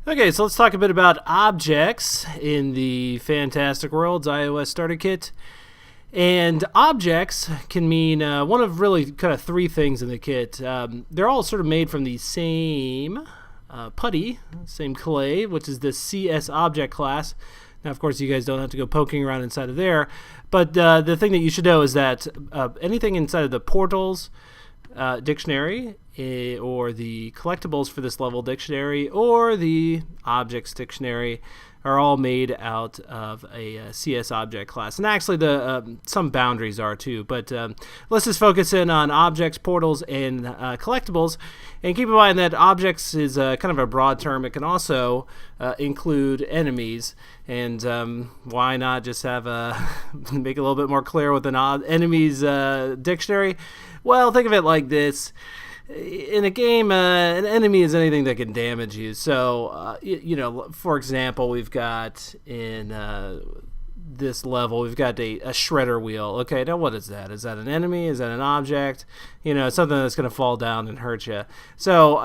Okay, so let's talk a bit about objects in the Fantastic Worlds iOS Starter Kit. And objects can mean one of really kind of three things in the kit. They're all sort of made from the same putty, same clay, which is the CS object class. Now, of course, you guys don't have to go poking around inside of there. But the thing that you should know is that anything inside of the portals dictionary, or the collectibles for this level dictionary, or the objects dictionary are all made out of a CS object class. And actually, some boundaries are too. But let's just focus in on objects, portals, and collectibles. And keep in mind that objects is kind of a broad term. It can also include enemies. And why not just have make it a little bit more clear with an enemies dictionary? Well, think of it like this. In a game, an enemy is anything that can damage you. So, for example, we've got in this level, we've got a shredder wheel. Okay, now what is that? Is that an enemy? Is that an object? Something that's going to fall down and hurt you. So,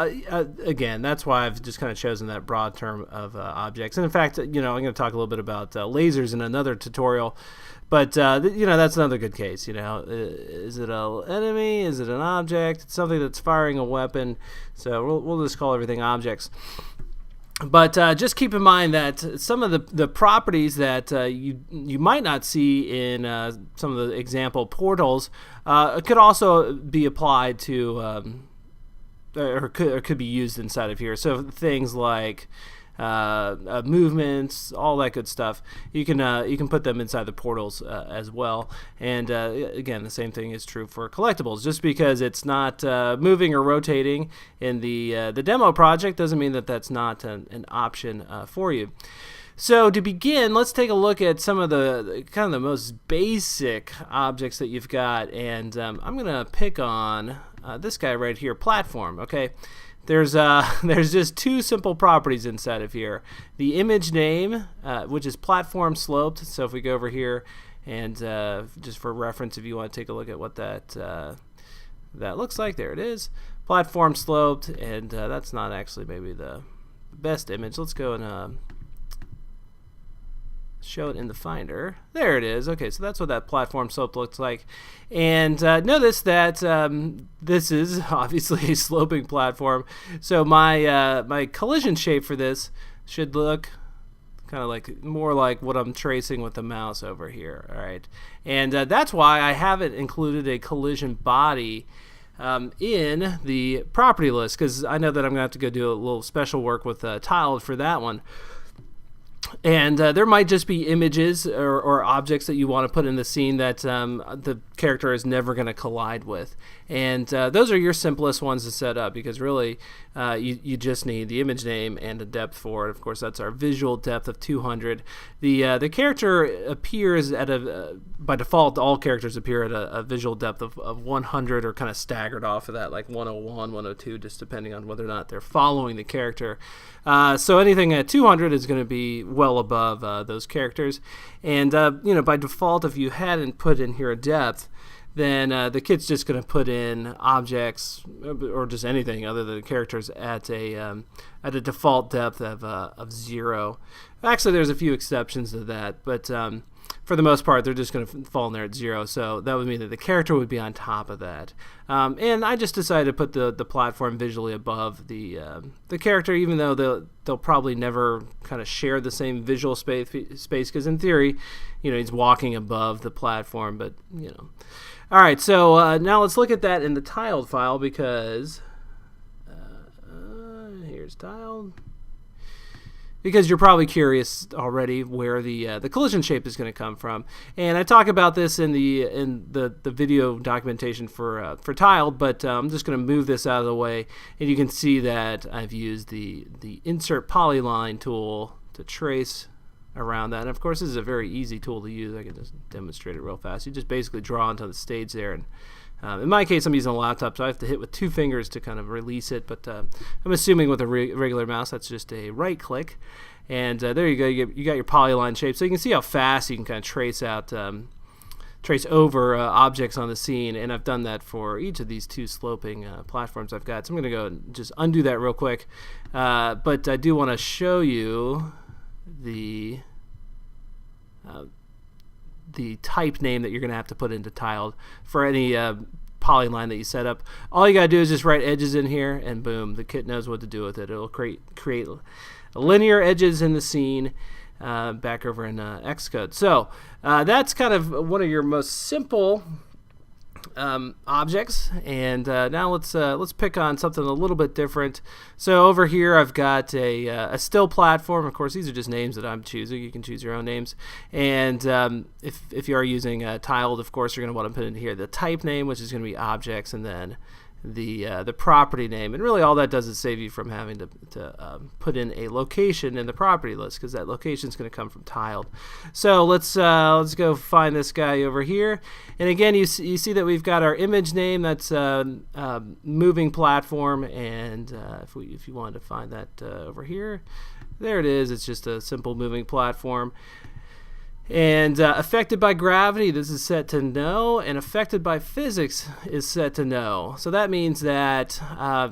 again, that's why I've just kind of chosen that broad term of objects. And in fact, I'm going to talk a little bit about lasers in another tutorial. But, that's another good case. Is it an enemy? Is it an object? It's something that's firing a weapon. So we'll just call everything objects. But just keep in mind that some of the properties that you might not see in some of the example portals could also be applied to, or could be used inside of here. So things like movements, all that good stuff. You can put them inside the portals as well. And again, the same thing is true for collectibles. Just because it's not moving or rotating in the demo project doesn't mean that that's not an option for you. So to begin, let's take a look at some of the kind of the most basic objects that you've got, and I'm gonna pick on this guy right here, platform. Okay. There's just two simple properties inside of here. The image name, which is platform sloped. So if we go over here and just for reference, if you want to take a look at what that looks like, there it is. Platform sloped, and that's not actually maybe the best image. Let's go and show it in the Finder. There it is. Okay, so that's what that platform slope looks like. And notice that this is obviously a sloping platform. So my collision shape for this should look kind of like more like what I'm tracing with the mouse over here. All right, and that's why I haven't included a collision body in the property list, because I know that I'm gonna have to go do a little special work with tiled for that one. And there might just be images or objects that you want to put in the scene that the character is never going to collide with. And those are your simplest ones to set up, because really you just need the image name and a depth for it. Of course, that's our visual depth of 200. The character appears at by default, all characters appear at a visual depth of 100, or kind of staggered off of that, like 101, 102, just depending on whether or not they're following the character. So anything at 200 is going to be well above those characters. And by default, if you hadn't put in here a depth, then the kit's just going to put in objects or just anything other than characters at a default depth of 0. Actually, there's a few exceptions to that, but for the most part, they're just going to fall in there at 0. So that would mean that the character would be on top of that. And I just decided to put the platform visually above the character, even though they'll probably never kind of share the same visual space, because in theory, he's walking above the platform, but All right, so now let's look at that in the tiled file, because here's tiled. Because you're probably curious already where the collision shape is going to come from, and I talk about this in the video documentation for tiled, but I'm just going to move this out of the way, and you can see that I've used the insert polyline tool to trace around that. And of course, this is a very easy tool to use. I can just demonstrate it real fast. You just basically draw onto the stage there, and in my case, I'm using a laptop, so I have to hit with 2 fingers to kind of release it, but I'm assuming with a regular mouse, that's just a right click. And there you go, you got your polyline shape. So you can see how fast you can kind of trace out trace over objects on the scene, and I've done that for each of these two sloping platforms I've got. So I'm going to go and just undo that real quick. But I do want to show you the type name that you're going to have to put into tiled for any polyline that you set up. All you got to do is just write edges in here, and boom, the kit knows what to do with it. It'll create linear edges in the scene back over in Xcode. So that's kind of one of your most simple objects, and now let's pick on something a little bit different. So over here I've got a still platform. Of course, these are just names that I'm choosing. You can choose your own names, and if you are using tiled, of course you're going to want to put in here the type name, which is going to be objects, and then the property name. And really all that does is save you from having to put in a location in the property list, because that location is going to come from tiled. So let's go find this guy over here, and again you see that we've got our image name, that's moving platform, and if you wanted to find that over here, there it is. It's just a simple moving platform. And affected by gravity, this is set to no, and affected by physics is set to no. So that means that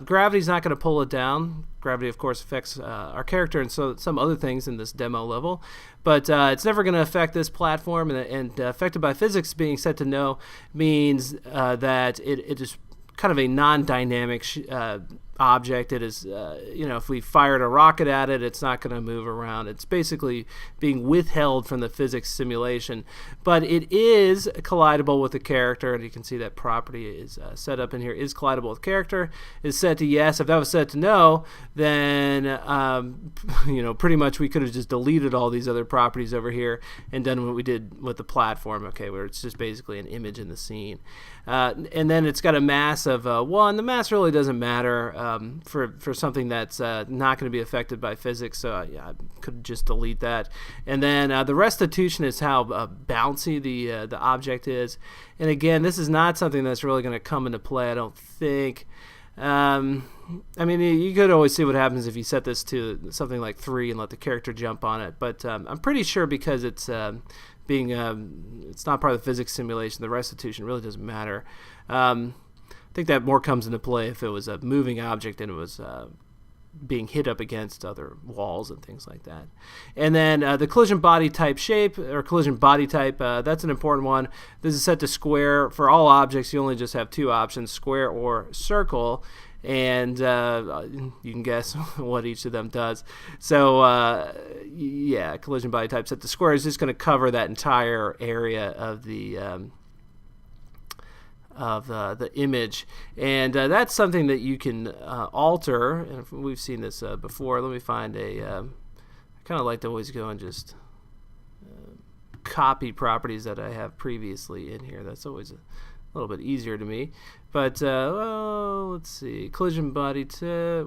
gravity's not going to pull it down. Gravity, of course, affects our character and so some other things in this demo level, but it's never going to affect this platform. And affected by physics being set to no means that it is kind of a non-dynamic object. It is, if we fired a rocket at it, it's not going to move around. It's basically being withheld from the physics simulation, but it is collidable with the character, and you can see that property is set up in here, is collidable with character, is set to yes. If that was set to no, then pretty much we could have just deleted all these other properties over here and done what we did with the platform, okay, where it's just basically an image in the scene. And then it's got a mass of 1. The mass really doesn't matter for something that's not going to be affected by physics, so I could just delete that. And then the restitution is how bouncy the object is. And again, this is not something that's really going to come into play, I don't think. You could always see what happens if you set this to something like 3 and let the character jump on it, but I'm pretty sure because it's it's not part of the physics simulation, the restitution really doesn't matter. I think that more comes into play if it was a moving object and it was being hit up against other walls and things like that. And then the collision body type shape, or collision body type, that's an important one. This is set to square. For all objects, you only just have 2 options, square or circle, and you can guess what each of them does. So collision body type set to square is just going to cover that entire area of the image, and that's something that you can alter, and we've seen this before. Let me find I kind of like to always go and just copy properties that I have previously in here. That's always a little bit easier to me, but let's see, collision body there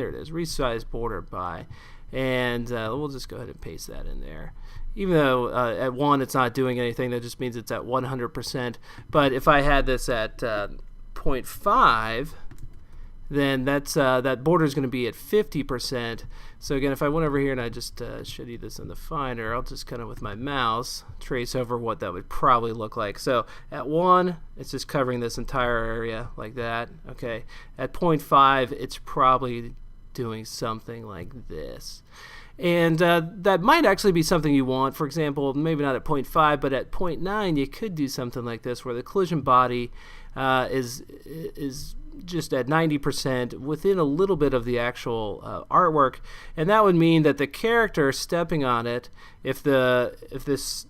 it is, resize border by, and we'll just go ahead and paste that in there. Even though at 1 it's not doing anything, that just means it's at 100%. But if I had this at 0.5, then that border is going to be at 50%. So again, if I went over here and I just showed you this in the Finder, I'll just kind of with my mouse trace over what that would probably look like. So at 1, it's just covering this entire area like that. Okay. At 0.5, it's probably doing something like this. And that might actually be something you want. For example, maybe not at 0.5, but at 0.9, you could do something like this, where the collision body is just at 90% within a little bit of the actual artwork, and that would mean that the character stepping on it, if this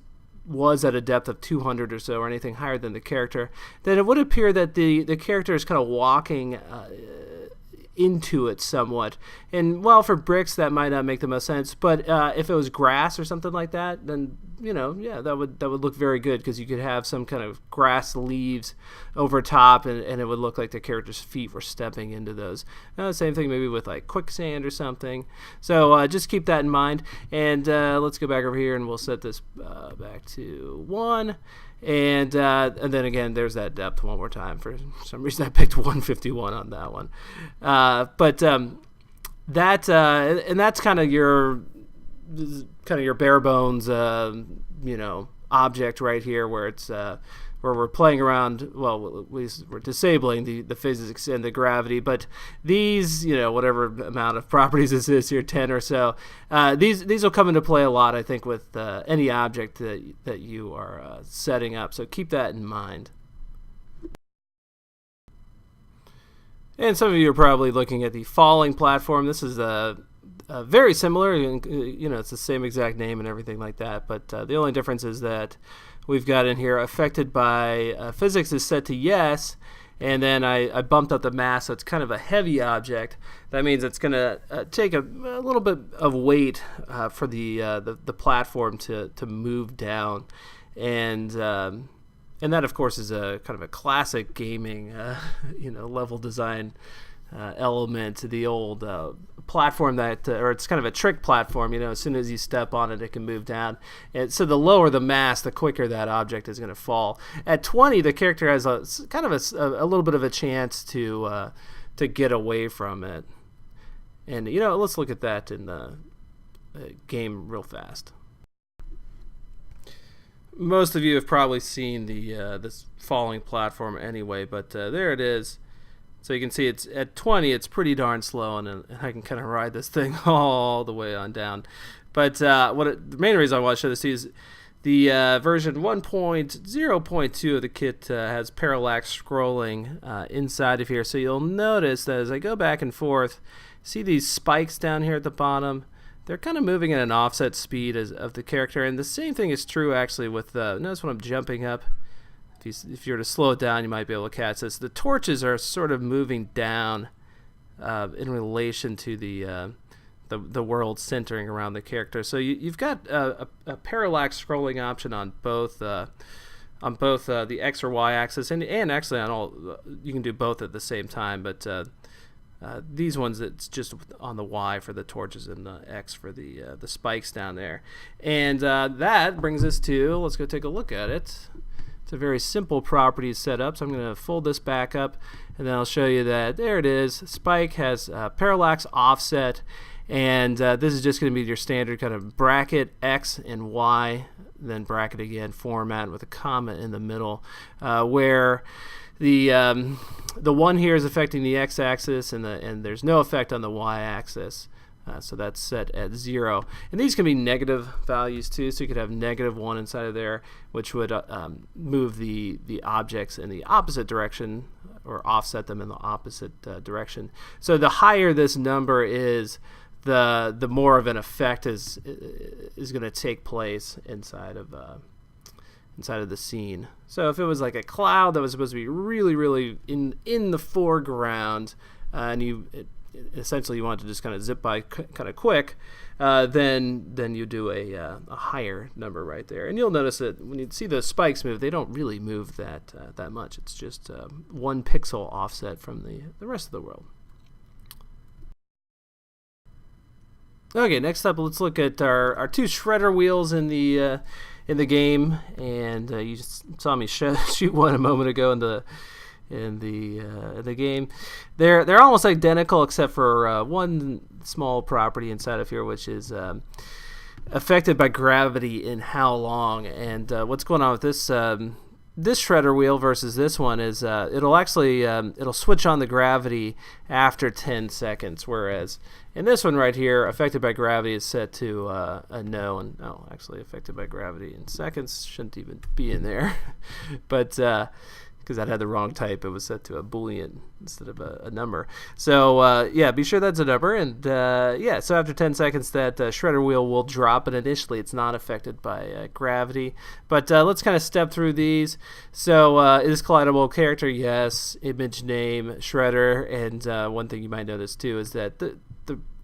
was at a depth of 200 or so, or anything higher than the character, then it would appear that the character is kind of walking into it somewhat. And well, for bricks that might not make the most sense, but if it was grass or something like that, then that would look very good, because you could have some kind of grass leaves over top, and it would look like the character's feet were stepping into those. Same thing maybe with like quicksand or something. So just keep that in mind, and let's go back over here and we'll set this back to 1. And then again, there's that depth one more time. For some reason, I picked 151 on that one. And that's kind of your bare bones, object right here where it's where we're playing around. Well, we're disabling the physics and the gravity, but these, whatever amount of properties this is here, 10 or so, these will come into play a lot, I think, with any object that you are setting up. So keep that in mind. And some of you are probably looking at the falling platform. This is very similar. It's the same exact name and everything like that, but the only difference is that we've got in here affected by physics is set to yes, and then I bumped up the mass, so it's kind of a heavy object. That means it's going to take a little bit of weight for the platform to move down, and that of course is a kind of a classic gaming level design element to the old platform or it's kind of a trick platform. As soon as you step on it, it can move down. And so the lower the mass, the quicker that object is going to fall. At 20, the character has a little bit of a chance to get away from it. And let's look at that in the game real fast. Most of you have probably seen this falling platform anyway, but there it is. So you can see it's at 20, it's pretty darn slow, and I can kind of ride this thing all the way on down. But the main reason I want to show this to you is the version 1.0.2 of the kit has parallax scrolling inside of here. So you'll notice that as I go back and forth, see these spikes down here at the bottom? They're kind of moving at an offset speed of the character, and the same thing is true actually with notice when I'm jumping up. If you were to slow it down, you might be able to catch this. The torches are sort of moving down in relation to the world centering around the character. So you've got a parallax scrolling option on both the X or Y axis, and actually on all. You can do both at the same time, but these ones, it's just on the Y for the torches and the X for the spikes down there. And that brings us to, let's go take a look at it. It's a very simple property setup, so I'm going to fold this back up, and then I'll show you that there it is. Spike has parallax offset, and this is just going to be your standard kind of bracket X and Y, then bracket again format with a comma in the middle, where the one here is affecting the X-axis, and there's no effect on the Y-axis. So that's set at 0. And these can be negative values too, so you could have -1 inside of there, which would move the objects in the opposite direction or offset them in the opposite direction. So the higher this number is, the more of an effect is going to take place inside of the scene. So if it was like a cloud that was supposed to be really, really in the foreground, and essentially you want to just kind of zip by kind of quick, then you do a higher number right there. And you'll notice that when you see the spikes move, they don't really move that much. It's just 1 pixel offset from the rest of the world. Okay, next up, let's look at our 2 shredder wheels in the game, and you just saw me shoot one a moment ago in the game. They're almost identical except for one small property inside of here, which is affected by gravity in how long. And what's going on with this shredder wheel versus this one is it'll switch on the gravity after 10 seconds, whereas in this one right here, affected by gravity is set to a no, and actually affected by gravity in seconds shouldn't even be in there, but because that had the wrong type, it was set to a Boolean instead of a number. So yeah, be sure that's a number, and yeah, so after 10 seconds that shredder wheel will drop, and initially it's not affected by gravity. But let's kind of step through these. So is collidable character? Yes. Image name, shredder, and one thing you might notice too is that the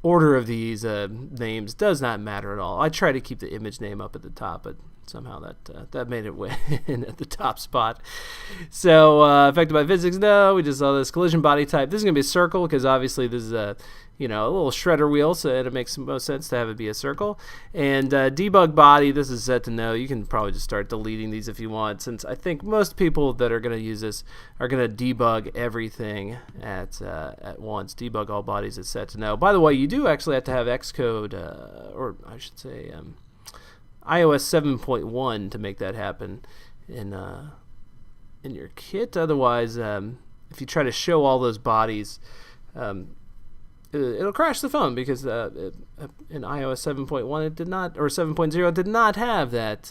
order of these names does not matter at all. I try to keep the image name up at the top, but somehow that made it win at the top spot. So affected by physics? No, we just saw this collision body type. This is gonna be a circle because obviously this is a little shredder wheel, so it makes the most sense to have it be a circle. And debug body, this is set to no. You can probably just start deleting these if you want, since I think most people that are going to use this are going to debug everything at once. Debug all bodies is set to no. By the way, you do actually have to have Xcode, or I should say iOS 7.1 to make that happen in your kit. Otherwise, if you try to show all those bodies, it'll crash the phone because in iOS 7.1 it did not, or 7.0 did not have that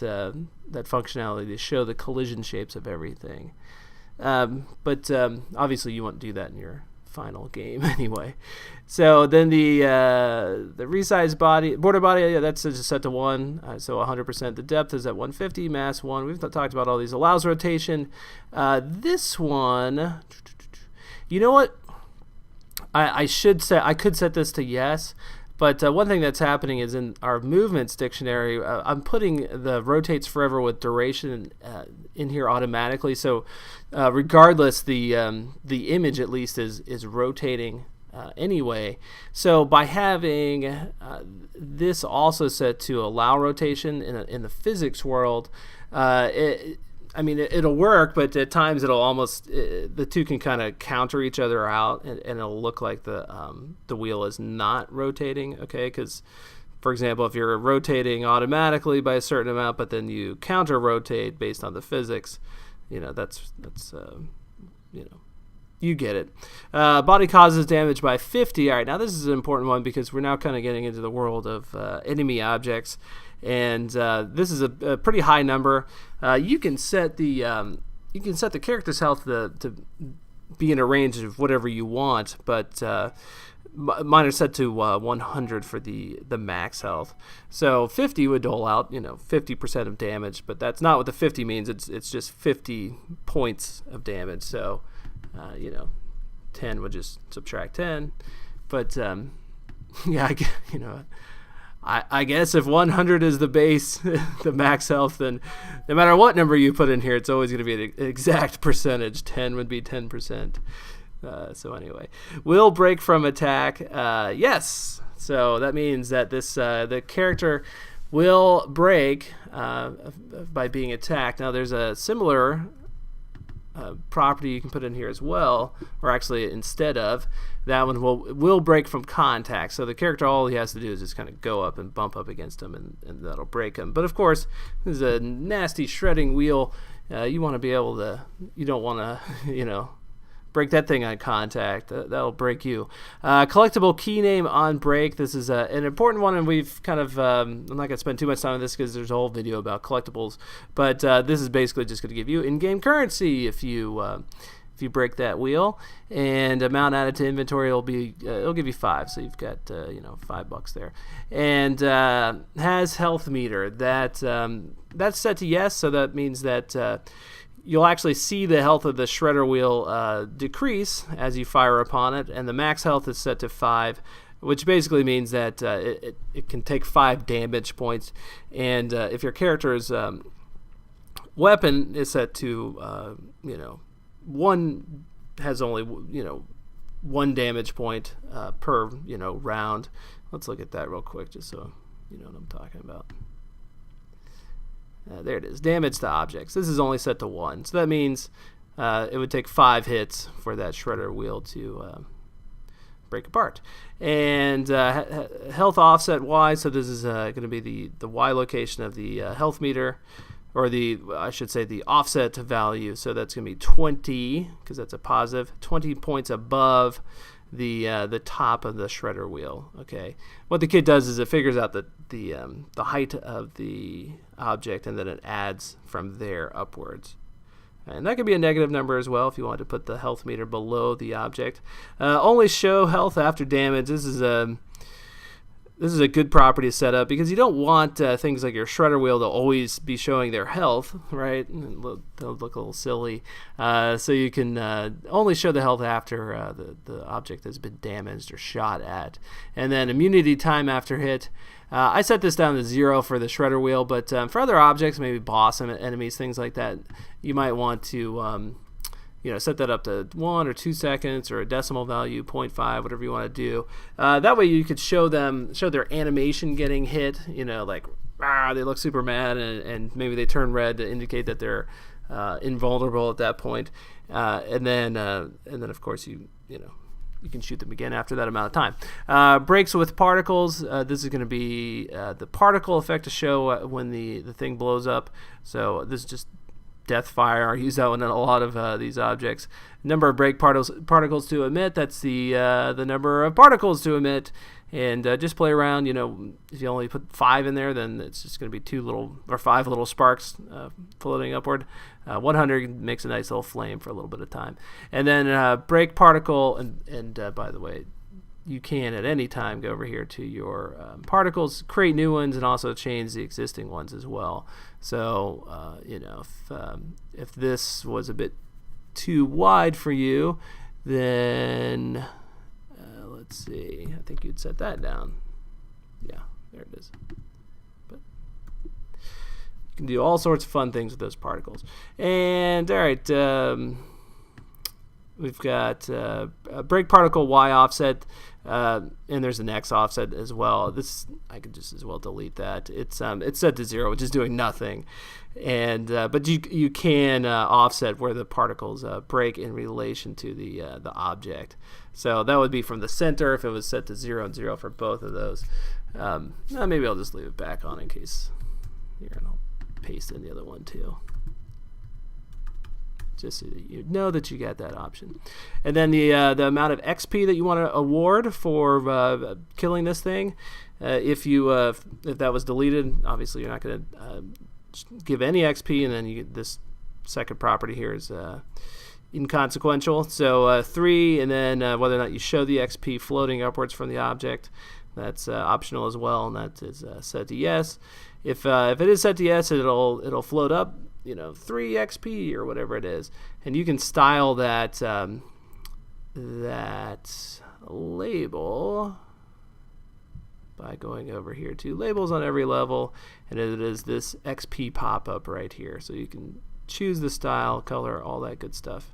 functionality to show the collision shapes of everything. But obviously you won't do that in your final game anyway. So then the resize border body, yeah, that's just set to 1, so 100%. The depth is at 150, mass 1. We've talked about all these. Allows rotation. This one, you know what? I could set this to yes, but one thing that's happening is in our movements dictionary, I'm putting the rotates forever with duration in here automatically. So regardless, the image at least is rotating anyway. So by having this also set to allow rotation in the physics world, it'll work, but at times it'll almost the two can kind of counter each other out, and it'll look like the wheel is not rotating. Okay, because for example, if you're rotating automatically by a certain amount, but then you counter rotate based on the physics, that's you get it. Body causes damage by 50. All right, now this is an important one because we're now kind of getting into the world of enemy objects. And this is a pretty high number. You can set the character's health to be in a range of whatever you want, but mine are set to 100 for the max health. So 50 would dole out 50% of damage, but that's not what the 50 means. It's just 50 points of damage. So 10 would just subtract 10, but yeah, I guess if 100 is the base, the max health, then no matter what number you put in here, it's always going to be an exact percentage. 10 would be 10%. So anyway, will break from attack. Yes. So that means that the character will break by being attacked. Now there's a similar property you can put in here as well, or actually instead of that one will break from contact. So the character, all he has to do is just kind of go up and bump up against him, and that'll break him. But of course, this is a nasty shredding wheel. You want to be able to, you don't want to break that thing on contact. That'll break you. Collectible key name on break. This is an important one, and we've kind of I'm not going to spend too much time on this because there's a whole video about collectibles, but this is basically just going to give you in-game currency if you break that wheel, and amount added to inventory it'll give you 5, so you've got $5 there. And has health meter. That's set to yes, so that means that you'll actually see the health of the shredder wheel decrease as you fire upon it, and the max health is set to 5, which basically means that it can take 5 damage points, and if your character's weapon is set to one has only 1 damage point per round. Let's look at that real quick just so you know what I'm talking about. There it is. Damage to objects. This is only set to 1, so that means it would take 5 hits for that shredder wheel to break apart. And health offset Y. So this is going to be the Y location of the health meter, or the offset value. So that's going to be 20, because that's a positive, 20 points above the top of the shredder wheel. Okay, what the kit does is it figures out the height of the object, and then it adds from there upwards. And that could be a negative number as well if you want to put the health meter below the object. Only show health after damage. This is a good property to set up because you don't want things like your shredder wheel to always be showing their health, right? They'll look a little silly. So you can only show the health after the object has been damaged or shot at. And then immunity time after hit. I set this down to 0 for the shredder wheel, but for other objects, maybe boss enemies, things like that, you might want to set that up to 1 or 2 seconds, or a decimal value, 0.5, whatever you want to do. That way you could show their animation getting hit, like they look super mad, and maybe they turn red to indicate that they're invulnerable at that point. And then of course you you can shoot them again after that amount of time. Breaks with particles. This is going to be the particle effect to show when the thing blows up. So this is just death fire. I use that one in a lot of these objects. Number of break particles to emit. That's the number of particles to emit. And just play around. If you only put 5 in there, then it's just going to be 5 little sparks floating upward. 100 makes a nice little flame for a little bit of time. And then break particle. And by the way, you can at any time go over here to your particles, create new ones, and also change the existing ones as well. So if this was a bit too wide for you, then let's see. I think you'd set that down. Yeah, there it is. But you can do all sorts of fun things with those particles. And all right, we've got a break particle Y offset, and there's an X offset as well. This I could just as well delete that. It's set to 0, which is doing nothing, and but you can offset where the particles break in relation to the object. So that would be from the center if it was set to 0 and 0 for both of those. Maybe I'll just leave it back on in case here, and I'll paste in the other one too, just so that you know that you got that option. And then the amount of XP that you want to award for killing this thing, if that was deleted, obviously you're not going to give any XP, and then this second property here is inconsequential. So 3, and then whether or not you show the XP floating upwards from the object, that's optional as well, and that is set to yes. If it is set to yes, it'll float up, 3 XP or whatever it is, and you can style that label by going over here to labels on every level, and it is this XP pop-up right here. So you can choose the style, color, all that good stuff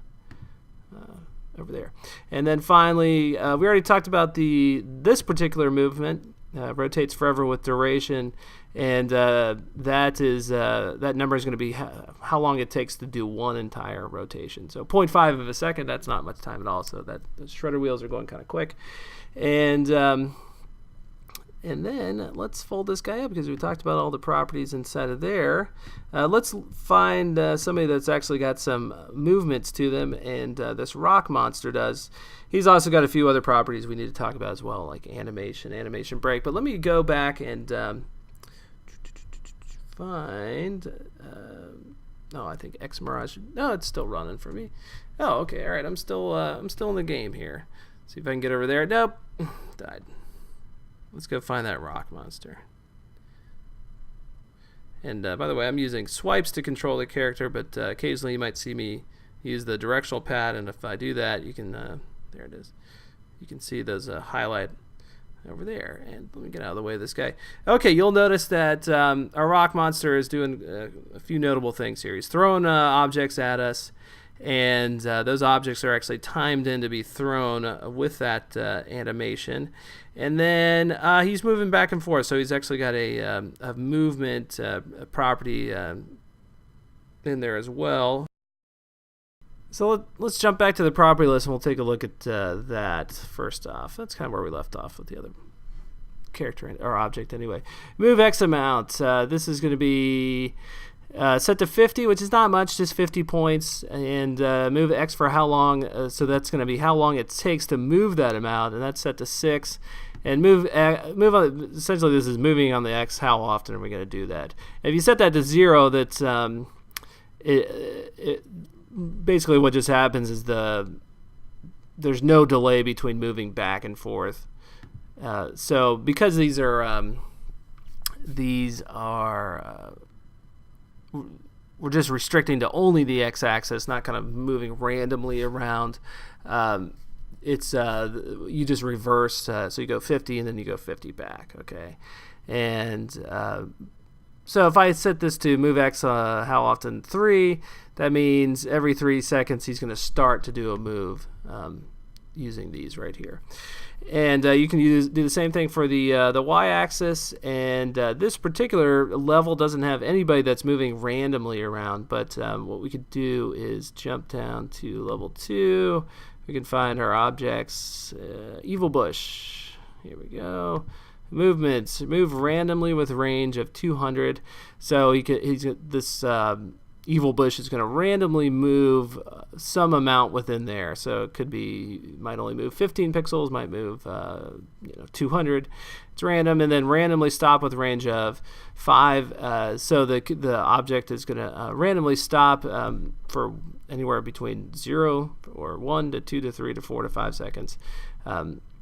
over there. And then finally, we already talked about this particular movement. Rotates forever with duration, and that number is going to be how long it takes to do one entire rotation. So 0.5 of a second, that's not much time at all. So the shredder wheels are going kind of quick. And then let's fold this guy up because we talked about all the properties inside of there. Let's find somebody that's actually got some movements to them, and this rock monster does. He's also got a few other properties we need to talk about as well, like animation break. But let me go back and find. I think X Mirage. No, it's still running for me. Oh, okay, all right. I'm still in the game here. See if I can get over there. Nope, died. Let's go find that rock monster. And by the way, I'm using swipes to control the character, but occasionally you might see me use the directional pad, and if I do that, you can, there it is. You can see those highlight over there. And let me get out of the way of this guy. Okay, you'll notice that our rock monster is doing a few notable things here. He's throwing objects at us, and those objects are actually timed in to be thrown with that animation. And then he's moving back and forth, so he's actually got a movement property in there as well. So let's jump back to the property list, and we'll take a look at that first off. That's kind of where we left off with the other character or object anyway. Move X amount. This is going to be set to 50, which is not much, just 50 points, and move X for how long, so that's going to be how long it takes to move that amount, and that's set to 6. And move on, essentially this is moving on the X, how often are we going to do that? If you set that to 0, that's basically what just happens is there's no delay between moving back and forth. So because these are we're just restricting to only the x-axis, not kind of moving randomly around. It's you just reverse, so you go 50 and then you go 50 back, okay? And so if I set this to move x how often 3, that means every 3 seconds he's going to start to do a move using these right here. And you can do the same thing for the y-axis, and this particular level doesn't have anybody that's moving randomly around, but what we could do is jump down to level 2. We we can find our objects. Evil bush. Here we go. Movements. Move randomly with range of 200. So this evil bush is going to randomly move some amount within there. So it could be, might only move 15 pixels, might move 200. It's random, and then randomly stop with range of 5. So the object is going to randomly stop for anywhere between 0 or 1 to 2 to 3 to 4 to 5 seconds.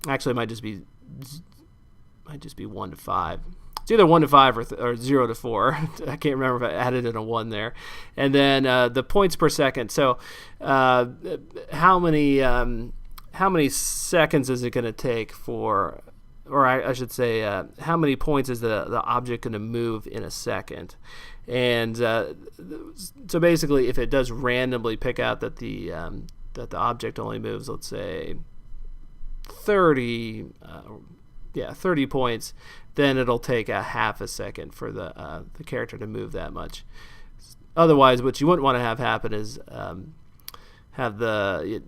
Actually, it might just be 1 to 5. It's either 1 to 5 or 0 to 4. I can't remember if I added in a 1 there. And then the points per second. So how many seconds is it going to take for, or I should say, how many points is the object going to move in a second? And so basically, if it does randomly pick out that the object only moves, let's say 30 points, then it'll take a half a second for the character to move that much. Otherwise, what you wouldn't want to have happen is have the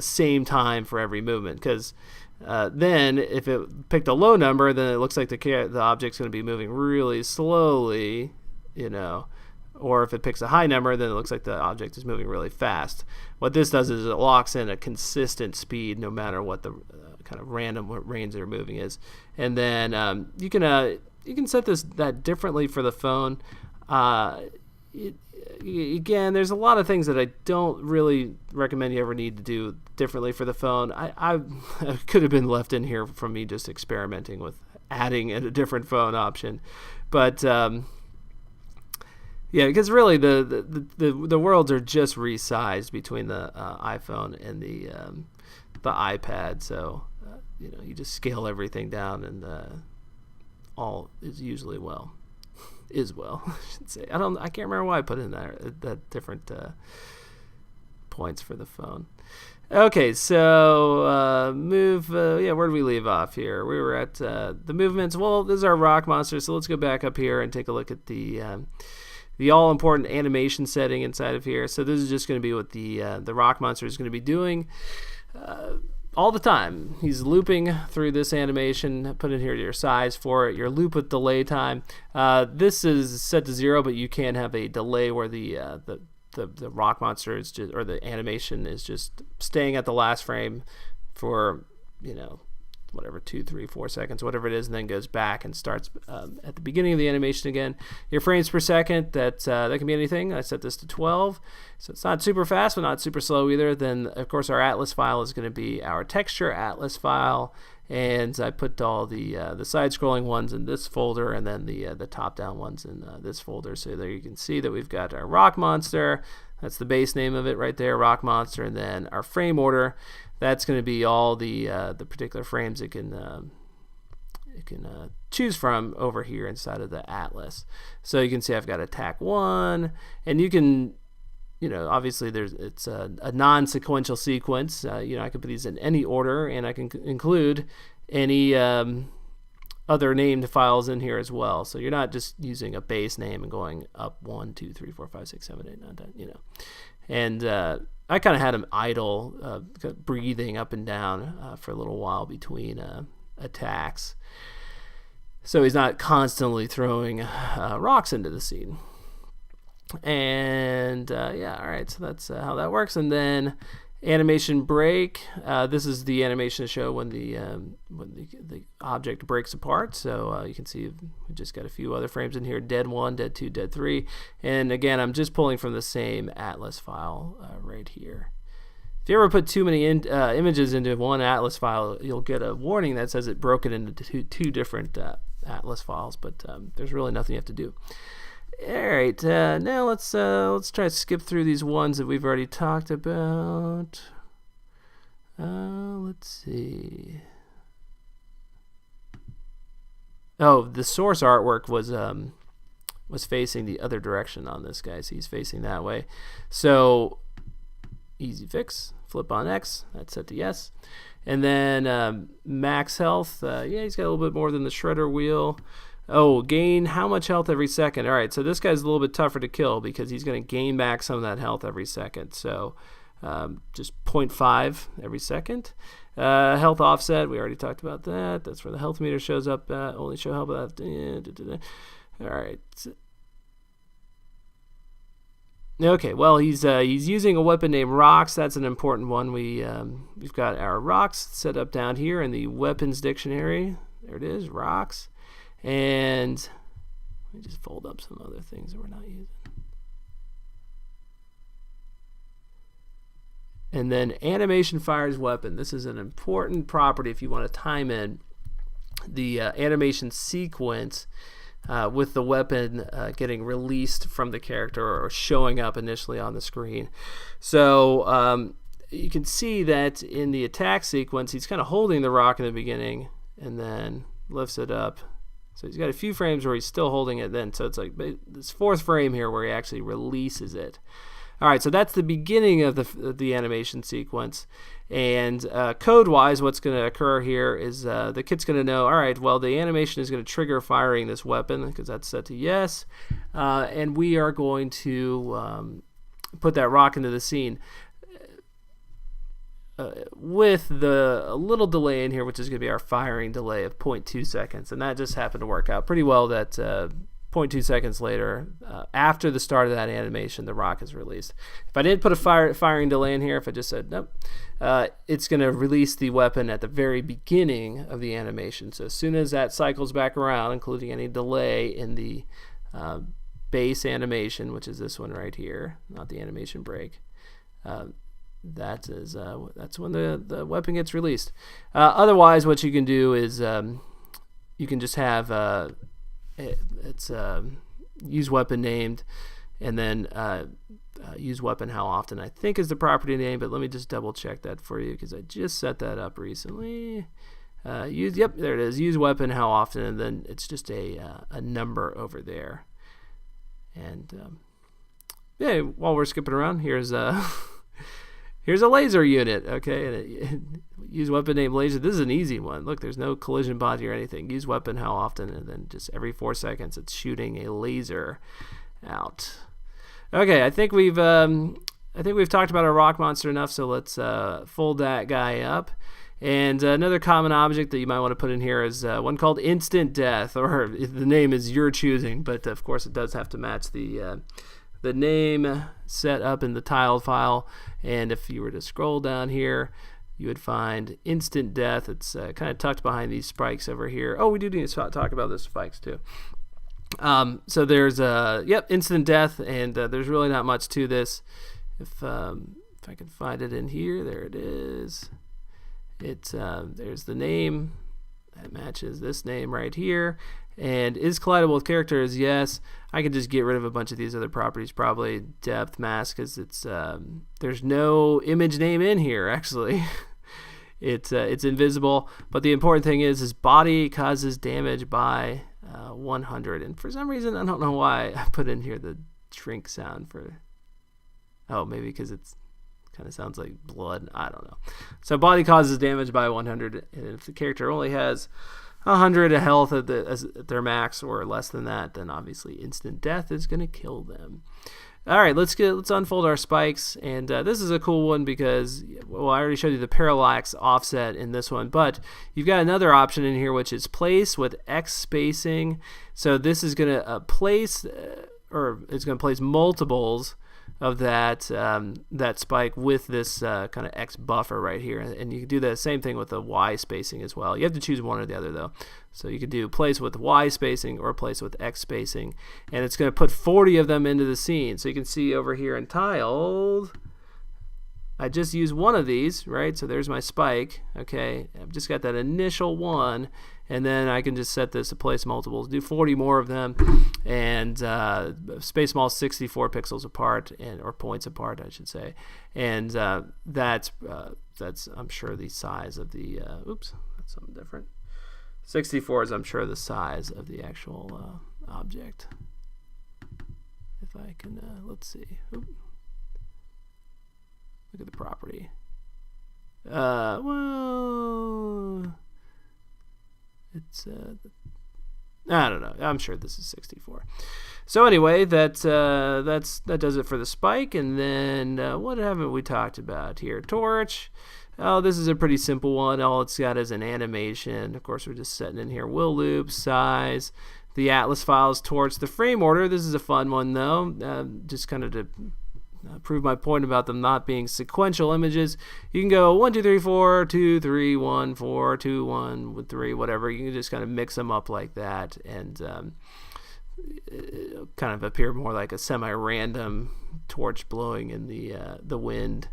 same time for every movement, because then if it picked a low number, then it looks like the object's going to be moving really slowly, or if it picks a high number, then it looks like the object is moving really fast. What this does is it locks in a consistent speed no matter what the kind of random range they're moving is. And then you can set that differently for the phone. Again, there's a lot of things that I don't really recommend you ever need to do differently for the phone. I could have been left in here from me just experimenting with adding a different phone option, but yeah, because really the worlds are just resized between the iPhone and the iPad. So you just scale everything down, and all is usually well. Is well, I should say. I can't remember why I put in there that different points for the phone. Okay, so where did we leave off here? We were at the movements. Well, this is our rock monster, so let's go back up here and take a look at the all-important animation setting inside of here. So this is just going to be what the rock monster is going to be doing all the time. He's looping through this animation. Put in here your size for it, your loop with delay time. This is set to 0, but you can have a delay where the rock monster is just, or the animation is just staying at the last frame for whatever, 2, 3, 4 seconds, whatever it is, and then goes back and starts at the beginning of the animation again. Your frames per second, that can be anything. I set this to 12, so it's not super fast, but not super slow either. Then, of course, our atlas file is going to be our texture atlas file, and I put all the side-scrolling ones in this folder, and then the top-down ones in this folder. So there you can see that we've got our rock monster. That's the base name of it right there, rock monster, and then our frame order. That's going to be all the particular frames it can choose from over here inside of the atlas. So you can see I've got attack 1, and you can, obviously it's a non-sequential sequence. I can put these in any order, and I can include any other named files in here as well. So you're not just using a base name and going up 1, 2, 3, 4, 5, 6, 7, 8, 9, 10, And I kind of had him idle, breathing up and down for a little while between attacks, so he's not constantly throwing rocks into the scene. And all right, so that's how that works. And then animation break. This is the animation to show when the object breaks apart. So you can see we just got a few other frames in here: dead 1, dead 2, dead 3. And again, I'm just pulling from the same atlas file right here. If you ever put too many images into one atlas file, you'll get a warning that says it broke it into two different atlas files. But there's really nothing you have to do. All right, now let's try to skip through these ones that we've already talked about. Let's see. Oh, the source artwork was facing the other direction on this guy. So he's facing that way. So easy fix. Flip on X. That's set to yes. And then max health. He's got a little bit more than the shredder wheel. Oh, gain how much health every second? All right, so this guy's a little bit tougher to kill because he's going to gain back some of that health every second. So just 0.5 every second. Health offset, we already talked about that. That's where the health meter shows up. Only show health. All right. Okay, well, he's using a weapon named rocks. That's an important one. We've got our rocks set up down here in the weapons dictionary. There it is, rocks. And let me just fold up some other things that we're not using. And then animation fires weapon. This is an important property if you want to time in the animation sequence with the weapon getting released from the character or showing up initially on the screen. So you can see that in the attack sequence, he's kind of holding the rock in the beginning and then lifts it up. So he's got a few frames where he's still holding it then. So it's like this fourth frame here where he actually releases it. All right, so that's the beginning of the animation sequence. And code-wise, what's going to occur here is the kit's going to know, all right, well, the animation is going to trigger firing this weapon because that's set to yes. And we are going to put that rock into the scene with a little delay in here, which is going to be our firing delay of 0.2 seconds. And that just happened to work out pretty well that 0.2 seconds later, after the start of that animation, the rock is released. If I didn't put a firing delay in here, if I just said nope, it's going to release the weapon at the very beginning of the animation. So as soon as that cycles back around, including any delay in the base animation, which is this one right here, not the animation break, that's when the weapon gets released. Otherwise, what you can do is you can just have it's use weapon named, and then use weapon how often I think is the property name, but let me just double check that for you because I just set that up recently. Yep, there it is. Use weapon how often, and then it's just a number over there. And yeah, while we're skipping around, here's here's a laser unit. Okay, and use weapon name laser. This is an easy one. Look, there's no collision body or anything. Use weapon how often, and then just every 4 seconds it's shooting a laser out. Okay, I think we've talked about our rock monster enough, so let's fold that guy up. And another common object that you might want to put in here is one called instant death, or the name is your choosing, but of course it does have to match the name set up in the tiled file. And if you were to scroll down here, you would find instant death. It's kind of tucked behind these spikes over here. Oh, we do need to talk about those spikes too. So there's instant death, and there's really not much to this. If I can find it in here, there it is. There's the name that matches this name right here. And is collidable with characters? Yes. I can just get rid of a bunch of these other properties, probably depth, mask, because it's there's no image name in here actually. It's invisible. But the important thing is body causes damage by 100. And for some reason, I don't know why I put in here the shrink sound for. Oh, maybe because it's kind of sounds like blood. I don't know. So body causes damage by 100, and if the character only has 100 of health at their max or less than that, then obviously instant death is going to kill them. All right, let's unfold our spikes, and this is a cool one because, well, I already showed you the parallax offset in this one, but you've got another option in here, which is place with X spacing. So this is going to place, or it's going to place multiples of that spike with this kind of X buffer right here, and you can do the same thing with the Y spacing as well. You have to choose one or the other though. So you could do place with Y spacing or place with X spacing, and it's going to put 40 of them into the scene. So you can see over here in tiled, I just used one of these, right? So there's my spike. Okay, I've just got that initial one, and then I can just set this to place multiples, do 40 more of them, and space them all 64 pixels apart, or points apart, I should say. And that's I'm sure the size of the oops, that's something different. 64 is I'm sure the size of the actual object. If I can let's see. Oop. Look at the property. Well, it's I don't know. I'm sure this is 64. So anyway, that does it for the spike. And then what haven't we talked about here? Torch. Oh, this is a pretty simple one. All it's got is an animation. Of course, we're just setting in here will loop, size, the atlas files, torch, the frame order. This is a fun one though. Just kind of to prove my point about them not being sequential images. You can go 1, 2, 3, 4, 2, 3, 1, 4, 2, 1, 3, whatever. You can just kind of mix them up like that, and kind of appear more like a semi-random torch blowing in the wind.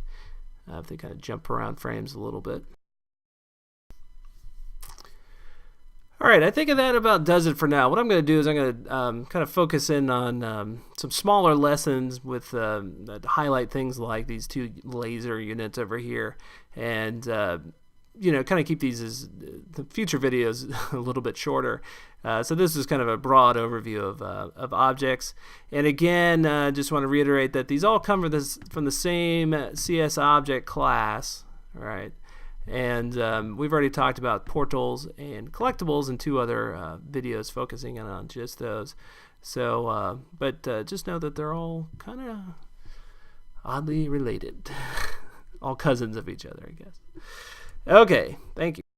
If they kind of jump around frames a little bit. All right, I think that about does it for now. What I'm going to do is I'm going to kind of focus in on some smaller lessons with that highlight things like these two laser units over here, and kind of keep these as the future videos a little bit shorter. So this is kind of a broad overview of objects. And again, just want to reiterate that these all come from the same CS object class, all right? And we've already talked about portals and collectibles in 2 other videos focusing on just those. So, but just know that they're all kind of oddly related. All cousins of each other, I guess. Okay, thank you.